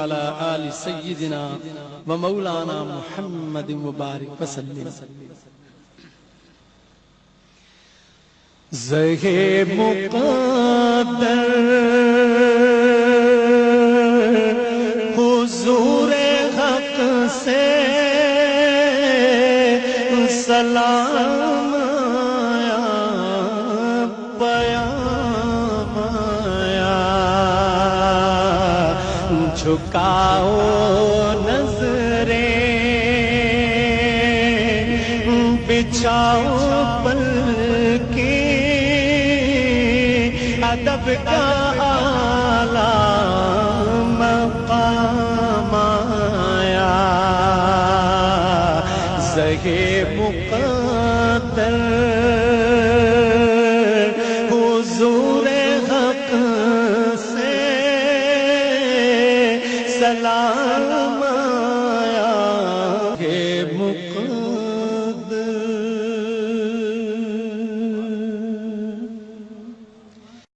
وعلى آل سيدنا ومولانا محمد وبارك وسلم. زہے مقدر حضور حق سے سلام آیا، پیام آیا، جھکاؤ نظریں، بچھاؤ پلکیں، ادب کا اعلیٰ مقام آیا. زہے مقدر حضور حق سے سلام آیا. زہے مقدر